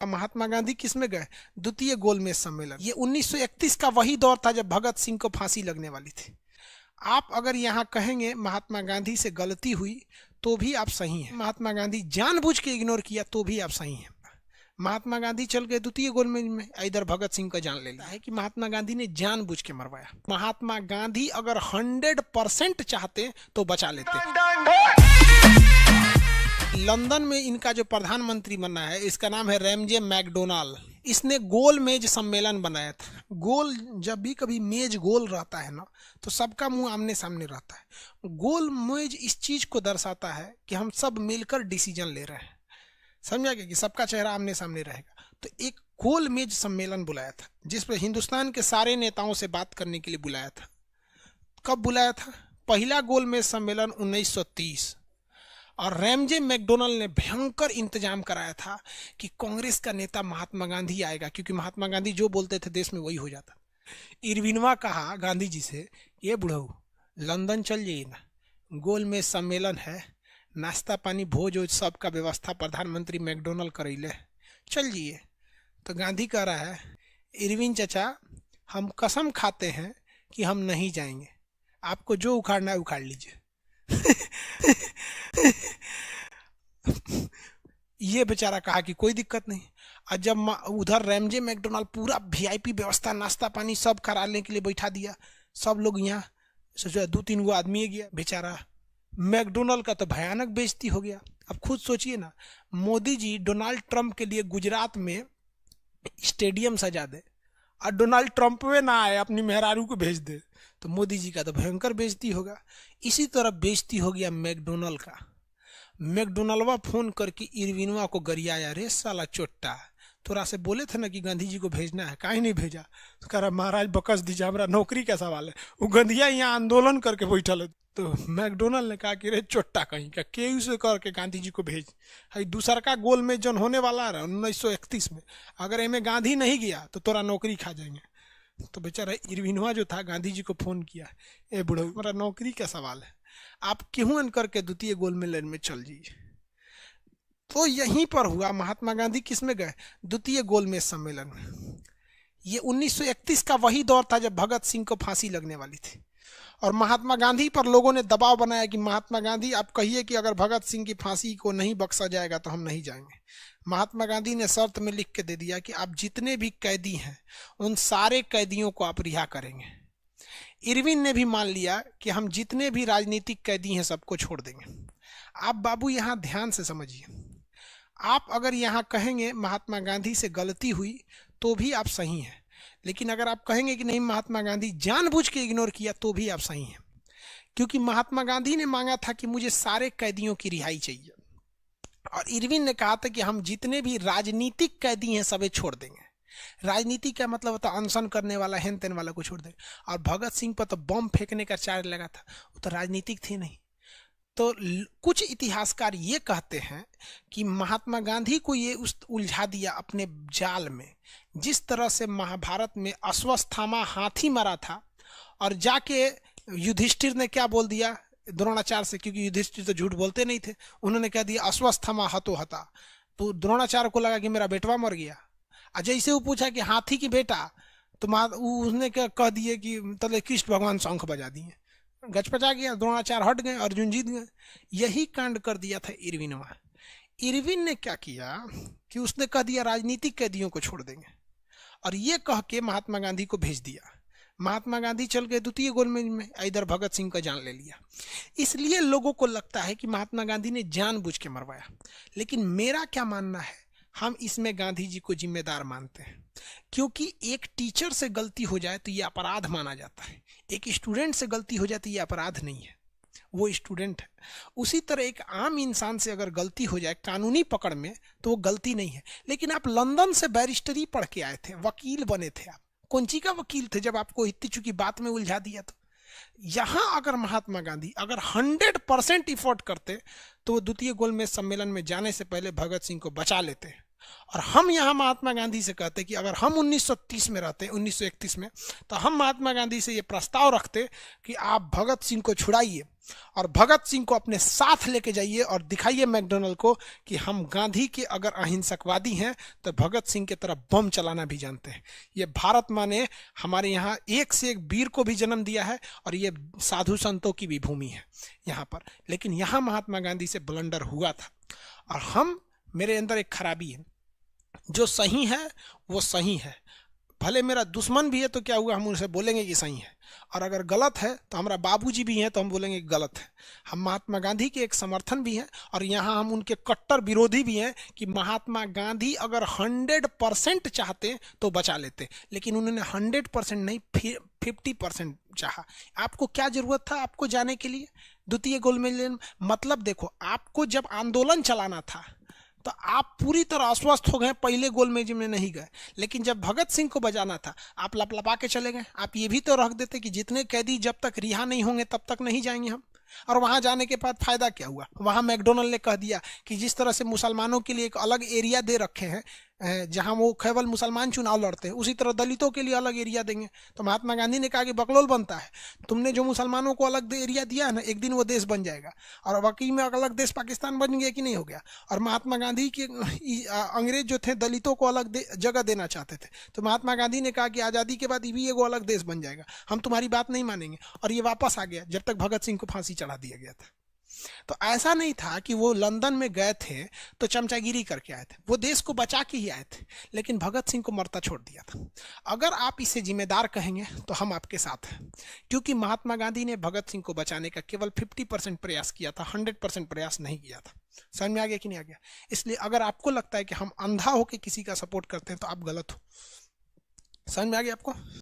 महात्मा गांधी किस में गए? द्वितीय गोलमेज सम्मेलन। ये 1931 का वही दौर था जब भगत सिंह को फांसी लगने वाली थी। आप अगर यहाँ कहेंगे महात्मा गांधी से गलती हुई तो भी आप सही हैं। महात्मा गांधी जानबूझ के इग्नोर किया तो भी आप सही हैं। महात्मा गांधी चल गए द्वितीय गोलमेज में, इधर भगत सिंह का जान ले लिया है कि महात्मा गांधी ने जानबूझ के मरवाया। महात्मा गांधी अगर 100% चाहते तो बचा लेते। लंदन में इनका जो प्रधानमंत्री बना है इसका नाम है रैमजे मैकडोनाल्ड। इसने गोल मेज सम्मेलन बनाया था। गोल, जब भी कभी मेज गोल रहता है ना तो सबका मुंह आमने सामने रहता है। गोल मेज इस चीज को दर्शाता है कि हम सब मिलकर डिसीजन ले रहे हैं। समझा गया कि सबका चेहरा आमने सामने रहेगा। तो एक गोल मेज सम्मेलन बुलाया था जिस पर हिंदुस्तान के सारे नेताओं से बात करने के लिए बुलाया था। कब बुलाया था? पहला गोल मेज सम्मेलन 1930। और रैमजे मैकडोनाल्ड ने भयंकर इंतजाम कराया था कि कांग्रेस का नेता महात्मा गांधी आएगा, क्योंकि महात्मा गांधी जो बोलते थे देश में वही हो जाता। इरविनवा कहा गांधी जी से, ये बुढ़ऊ लंदन चल जाइए ना, गोल मेज सम्मेलन है, नाश्ता पानी भोज वोज सब का व्यवस्था प्रधानमंत्री मैकडोनाल्ड करैले, चल जाइए। तो गांधी कह रहा है, इरविन चचा हम कसम खाते हैं कि हम नहीं जाएंगे, आपको जो उखाड़ना है उखाड़ लीजिए। ये बेचारा कहा कि कोई दिक्कत नहीं। और जब उधर रैमजे मैकडोनाल्ड पूरा वीआईपी व्यवस्था नाश्ता पानी सब कराने के लिए बैठा दिया, सब लोग यहाँ सोचो 2-3 गो आदमी गया, बेचारा मैकडोनाल्ड का तो भयानक बेइज्जती हो गया। अब खुद सोचिए ना, मोदी जी डोनाल्ड ट्रंप के लिए गुजरात में स्टेडियम सजा दे और डोनाल्ड ट्रंप में ना आए, अपनी मेहरारू को भेज दे, तो मोदी जी का तो भयंकर बेइज्जती होगा। इसी तरह बेइज्जती हो गया मैकडोनाल्ड का। मैकडोनाल्डवा फोन करके इरविनवा को गरियाया, रे साला चोट्टा, तोरा से बोले थे ना कि गांधी जी को भेजना है, काहे नहीं भेजा? तो कह रहा महाराज बकस दीजिए, हमारा नौकरी का सवाल है, वो गंधिया यहाँ आंदोलन करके बैठल है। तो मैकडोनाल्ड ने कहा कि रे चोट्टा कहीं का, केयू से करके गांधी जी को भेज। है दूसरा का गोल में जन होने वाला रहा 1931 में, अगर इनमें गांधी नहीं गया तो तोरा नौकरी खा जाएंगे। तो बेचारा इरविनवा जो था गांधी जी को फोन किया, ए बुढ़ऊ हमारा नौकरी का सवाल है, आप क्यों करके द्वितीय गोलमेज में चल जाइए। तो यहीं पर हुआ। महात्मा गांधी किस में गए? द्वितीय गोलमेज सम्मेलन में। ये 1931 का वही दौर था जब भगत सिंह को फांसी लगने वाली थी। और महात्मा गांधी पर लोगों ने दबाव बनाया कि महात्मा गांधी आप कहिए कि अगर भगत सिंह की फांसी को नहीं बख्शा जाएगा तो हम नहीं जाएंगे। महात्मा गांधी ने शर्त में लिख के दे दिया कि आप जितने भी कैदी हैं उन सारे कैदियों को आप रिहा करेंगे। इरविन ने भी मान लिया कि हम जितने भी राजनीतिक कैदी हैं सबको छोड़ देंगे। आप बाबू यहाँ ध्यान से समझिए, आप अगर यहाँ कहेंगे महात्मा गांधी से गलती हुई तो भी आप सही हैं, लेकिन अगर आप कहेंगे कि नहीं महात्मा गांधी जानबूझ के इग्नोर किया तो भी आप सही हैं, क्योंकि महात्मा गांधी ने मांगा था कि मुझे सारे कैदियों की रिहाई चाहिए, और इरविन ने कहा था कि हम जितने भी राजनीतिक कैदी हैं सभी छोड़ देंगे। राजनीति का मतलब होता अनशन करने वाला, हेन तेन वाला को छोड़ देंगे। और भगत सिंह पर तो बम फेंकने का चार्ज लगा था, वो तो राजनीतिक थे नहीं। तो कुछ इतिहासकार ये कहते हैं कि महात्मा गांधी को ये उलझा दिया अपने जाल में, जिस तरह से महाभारत में अश्वत्थामा हाथी मरा था और जाके युधिष्ठिर ने क्या बोल दिया द्रोणाचार्य से, क्योंकि युधिष्ठिर तो झूठ बोलते नहीं थे, उन्होंने कह दिया अश्वत्थामा हतो हता। तो द्रोणाचार्य को लगा कि मेरा बेटवा मर गया। जैसे वो पूछा कि हाथी की बेटा, तो उसने क्या कह दिए कि तले कृष्ण भगवान शंख बजा दिए, गचपचा गया, द्रोणाचार्य हट गए, अर्जुन जीत गए। यही कांड कर दिया था इरविनवा। इरविन ने क्या किया कि उसने कह दिया राजनीतिक कैदियों को छोड़ देंगे, और ये कह के महात्मा गांधी को भेज दिया। महात्मा गांधी चल गए द्वितीय गोलमेज में, इधर भगत सिंह का जान ले लिया। इसलिए लोगों को लगता है कि महात्मा गांधी ने जानबूझ के मरवाया, लेकिन मेरा क्या मानना है, हम इसमें गांधी जी को जिम्मेदार मानते हैं। क्योंकि एक टीचर से गलती हो जाए तो ये अपराध माना जाता है, एक स्टूडेंट से गलती हो जाए तो ये अपराध नहीं है, वो स्टूडेंट है। उसी तरह एक आम इंसान से अगर गलती हो जाए कानूनी पकड़ में तो वो गलती नहीं है। लेकिन आप लंदन से बैरिस्टरी पढ़ के आए थे, वकील बने थे, आप कौन सी का वकील थे जब आपको इतनी चुकी बात में उलझा दिया? तो यहाँ अगर महात्मा गांधी अगर 100% इफोर्ट करते तो वो द्वितीय गोलमेज सम्मेलन में जाने से पहले भगत सिंह को बचा लेते। और हम यहाँ महात्मा गांधी से कहते कि अगर हम 1930 में रहते, 1931 में, तो हम महात्मा गांधी से ये प्रस्ताव रखते कि आप भगत सिंह को छुड़ाइए और भगत सिंह को अपने साथ लेके जाइए और दिखाइए मैकडोनल्ड को कि हम गांधी के अगर अहिंसकवादी हैं तो भगत सिंह की तरह बम चलाना भी जानते हैं। ये भारत माँ ने हमारे यहाँ एक से एक वीर को भी जन्म दिया है और ये साधु संतों की भी भूमि है यहाँ पर। लेकिन यहाँ महात्मा गांधी से ब्लंडर हुआ था और हम, मेरे अंदर एक खराबी है, जो सही है वो सही है, भले मेरा दुश्मन भी है तो क्या हुआ, हम उनसे बोलेंगे कि सही है, और अगर गलत है तो हमारा बाबूजी भी हैं तो हम बोलेंगे कि गलत है। हम महात्मा गांधी के एक समर्थन भी हैं और यहाँ हम उनके कट्टर विरोधी भी हैं कि महात्मा गांधी अगर 100% चाहते तो बचा लेते, लेकिन उन्होंने 100% नहीं 50% चाहा। आपको क्या जरूरत था आपको जाने के लिए द्वितीय गोलमेज? मतलब देखो, आपको जब आंदोलन चलाना था तो आप पूरी तरह अस्वस्थ हो गए, पहले गोलमेज में नहीं गए, लेकिन जब भगत सिंह को बजाना था आप लपलपा के चले गए। आप ये भी तो रख देते कि जितने कैदी जब तक रिहा नहीं होंगे तब तक नहीं जाएंगे हम। और वहां जाने के बाद फायदा क्या हुआ? वहां मैकडोनल्ड ने कह दिया कि जिस तरह से मुसलमानों के लिए एक अलग एरिया दे रखे हैं जहां वो केवल मुसलमान चुनाव लड़ते हैं, उसी तरह दलितों के लिए अलग एरिया देंगे। तो महात्मा गांधी ने कहा कि बकलोल बनता है, तुमने जो मुसलमानों को अलग एरिया दिया है ना, एक दिन वो देश बन जाएगा। और वाकई में अलग देश पाकिस्तान बन गया कि नहीं हो गया? और महात्मा गांधी के अंग्रेज जो थे दलितों को अलग जगह देना चाहते थे, तो महात्मा गांधी ने कहा कि आज़ादी के बाद भी एगो अलग देश बन जाएगा, हम तुम्हारी बात नहीं मानेंगे। और ये वापस आ गया जब तक भगत सिंह को फांसी चढ़ा दिया गया था। तो ऐसा नहीं था कि वो लंदन में गए थे तो चमचागिरी करके आए थे, वो देश को बचा के ही आए थे, लेकिन भगत सिंह को मरता छोड़ दिया था। अगर आप इसे जिम्मेदार कहेंगे तो हम आपके साथ हैं, क्योंकि महात्मा गांधी ने भगत सिंह को बचाने का केवल 50% प्रयास किया था, 100% प्रयास नहीं किया था। समझ में आ गया कि नहीं आ गया? इसलिए अगर आपको लगता है कि हम अंधा होकर किसी का सपोर्ट करते हैं तो आप गलत हो। समझ में आ गया आपको?